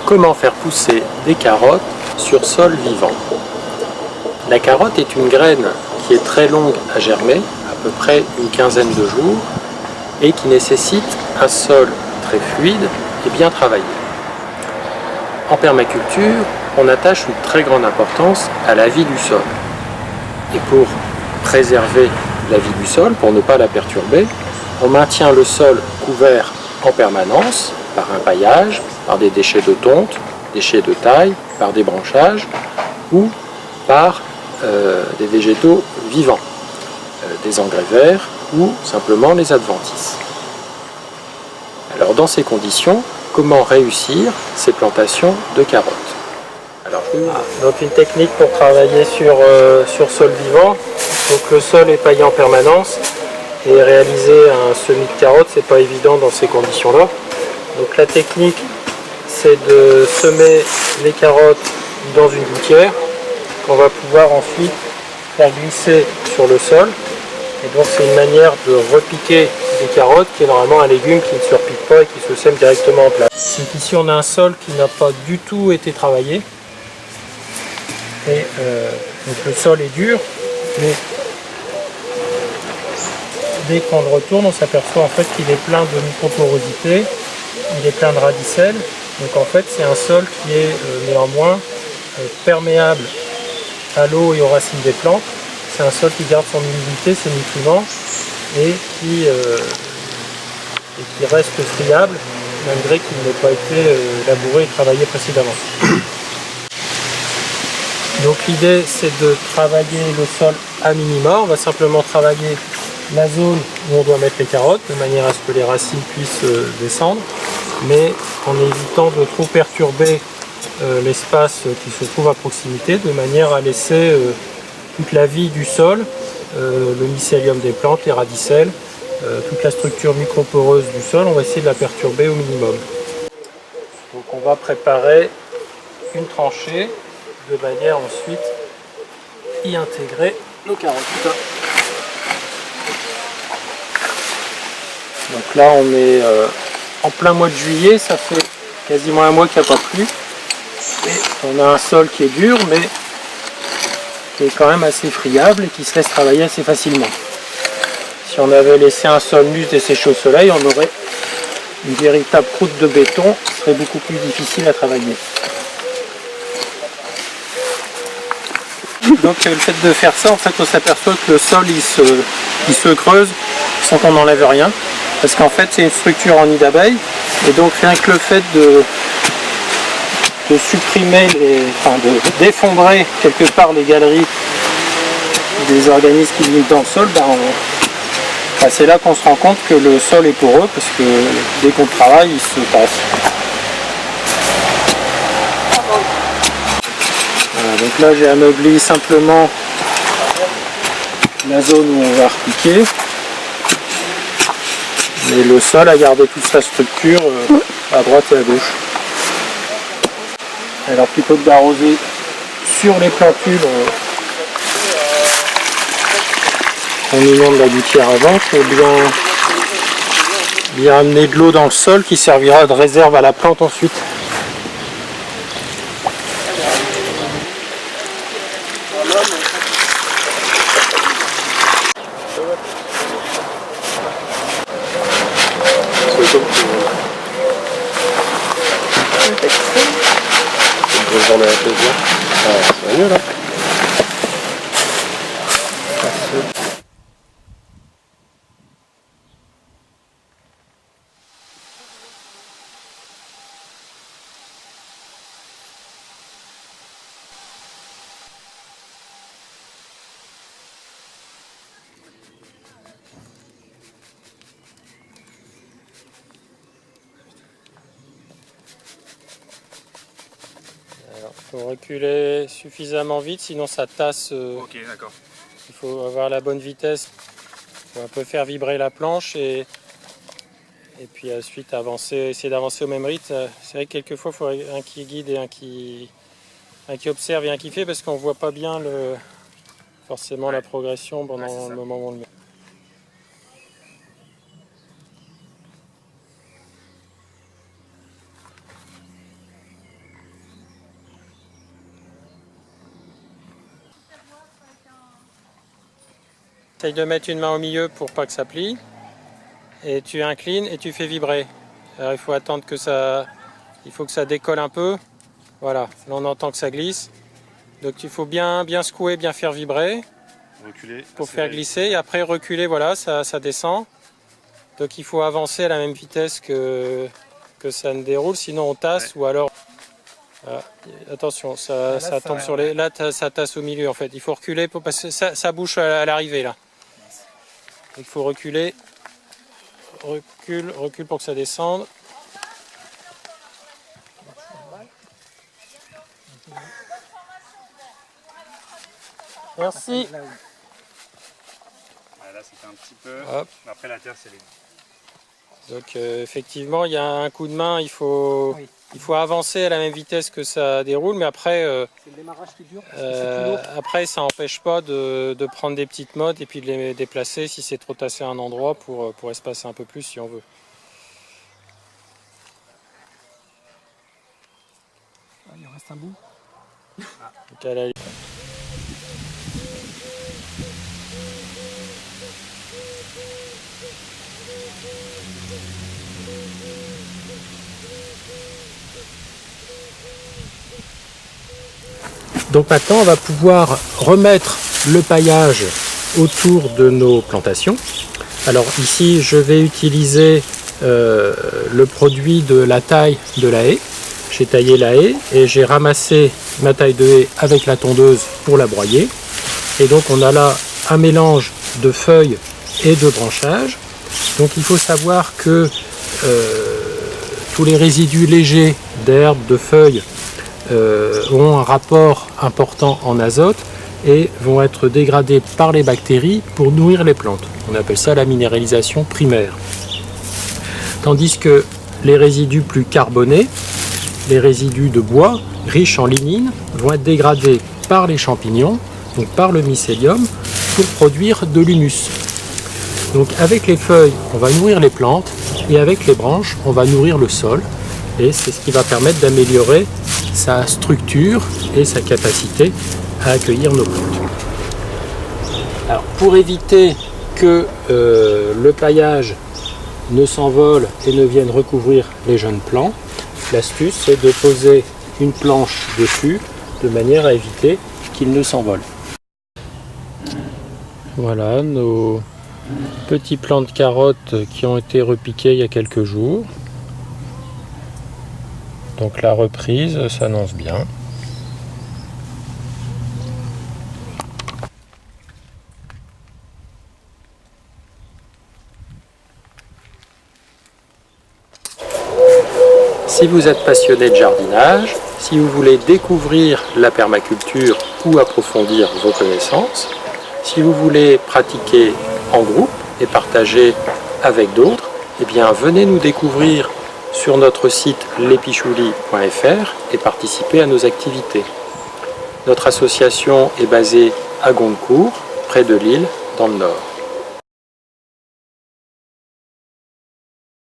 Comment faire pousser des carottes sur sol vivant? La carotte est une graine qui est très longue à germer, à peu près une quinzaine de jours, et qui nécessite un sol très fluide et bien travaillé. En permaculture, on attache une très grande importance à la vie du sol. Et pour préserver la vie du sol, pour ne pas la perturber, on maintient le sol couvert en permanence par un paillage, par des déchets de tonte, déchets de taille, par des branchages ou par des végétaux vivants, des engrais verts ou simplement les adventices. Alors dans ces conditions, comment réussir ces plantations de carottes? Donc une technique pour travailler sur sol vivant. Donc le sol est paillé en permanence et réaliser un semis de carottes, c'est pas évident dans ces conditions-là. Donc la technique, c'est de semer les carottes dans une gouttière qu'on va pouvoir ensuite faire glisser sur le sol. Et donc c'est une manière de repiquer des carottes qui est normalement un légume qui ne se repique pas et qui se sème directement en place. Donc ici on a un sol qui n'a pas du tout été travaillé. Et donc le sol est dur, mais dès qu'on le retourne, on s'aperçoit en fait qu'il est plein de microporosité, il est plein de radicelles. Donc en fait c'est un sol qui est néanmoins perméable à l'eau et aux racines des plantes. C'est un sol qui garde son humidité, ses nutriments et qui reste friable malgré qu'il n'ait pas été labouré et travaillé précédemment. Donc l'idée c'est de travailler le sol à minima. On va simplement travailler la zone où on doit mettre les carottes de manière à ce que les racines puissent descendre, mais en évitant de trop perturber l'espace qui se trouve à proximité, de manière à laisser toute la vie du sol, le mycélium des plantes, les radicelles, toute la structure microporeuse du sol, on va essayer de la perturber au minimum. Donc on va préparer une tranchée de manière ensuite y intégrer nos carottes. Donc là on est en plein mois de juillet, ça fait quasiment un mois qu'il n'y a pas plu. Et on a un sol qui est dur mais qui est quand même assez friable et qui se laisse travailler assez facilement. Si on avait laissé un sol muscle et séché au soleil, on aurait une véritable croûte de béton qui serait beaucoup plus difficile à travailler. Donc le fait de faire ça, en fait, on s'aperçoit que le sol il se creuse sans qu'on n'enlève rien. Parce qu'en fait c'est une structure en nid d'abeille. Et donc rien que le fait de supprimer, de défondrer quelque part les galeries des organismes qui vivent dans le sol, c'est là qu'on se rend compte que le sol est poreux parce que dès qu'on travaille, il se tasse. Voilà, donc là j'ai ameubli simplement la zone où on va repiquer. Mais le sol a gardé toute sa structure à droite et à gauche. Alors plutôt que d'arroser sur les plantules, on inonde la gouttière avant pour bien amener de l'eau dans le sol qui servira de réserve à la plante ensuite. Journée à plaisir. Ah, c'est mieux là. Il faut reculer suffisamment vite, sinon ça tasse. Ok, d'accord. Il faut avoir la bonne vitesse. Il faut un peu faire vibrer la planche et puis ensuite avancer, essayer d'avancer au même rythme. C'est vrai que quelquefois il faut un qui guide et un qui observe et un qui fait parce qu'on ne voit pas bien forcément la progression pendant le moment où on le met. Essaye de mettre une main au milieu pour pas que ça plie. Et tu inclines et tu fais vibrer. Alors, il faut attendre que ça... Il faut que ça décolle un peu. Voilà, là on entend que ça glisse. Donc il faut bien secouer, bien faire vibrer. Reculer. Pour faire glisser. Et après reculer, voilà, ça descend. Donc il faut avancer à la même vitesse que ça ne déroule. Sinon on tasse ou alors... attention, ça tombe sur les... Là ça tasse au milieu en fait. Il faut reculer parce que ça bouche à l'arrivée là. Il faut reculer. Recule pour que ça descende. Merci. Là c'était un petit peu. Hop. Après la terre c'est les... Donc effectivement il y a un coup de main, il faut avancer à la même vitesse que ça déroule, mais après, c'est le démarrage qui dure, parce que c'est plus lourd. après ça n'empêche pas de prendre des petites mottes et puis de les déplacer si c'est trop tassé à un endroit pour espacer un peu plus si on veut. Il en reste un bout. Donc, à la... Donc maintenant on va pouvoir remettre le paillage autour de nos plantations. Alors ici je vais utiliser le produit de la taille de la haie. J'ai taillé la haie et j'ai ramassé ma taille de haie avec la tondeuse pour la broyer. Et donc on a là un mélange de feuilles et de branchages. Donc il faut savoir que tous les résidus légers d'herbes, de feuilles ont un rapport important en azote et vont être dégradés par les bactéries pour nourrir les plantes. On appelle ça la minéralisation primaire. Tandis que les résidus plus carbonés, les résidus de bois riches en lignine, vont être dégradés par les champignons, donc par le mycélium, pour produire de l'humus. Donc avec les feuilles, on va nourrir les plantes et avec les branches, on va nourrir le sol. Et c'est ce qui va permettre d'améliorer sa structure et sa capacité à accueillir nos plantes. Alors, pour éviter que le paillage ne s'envole et ne vienne recouvrir les jeunes plants, l'astuce c'est de poser une planche dessus de manière à éviter qu'il ne s'envole. Voilà nos petits plants de carottes qui ont été repiqués il y a quelques jours. Donc la reprise s'annonce bien. Si vous êtes passionné de jardinage, si vous voulez découvrir la permaculture ou approfondir vos connaissances, si vous voulez pratiquer en groupe et partager avec d'autres, eh bien venez nous découvrir sur notre site lespichouli.fr et participer à nos activités. Notre association est basée à Goncourt, près de Lille, dans le Nord.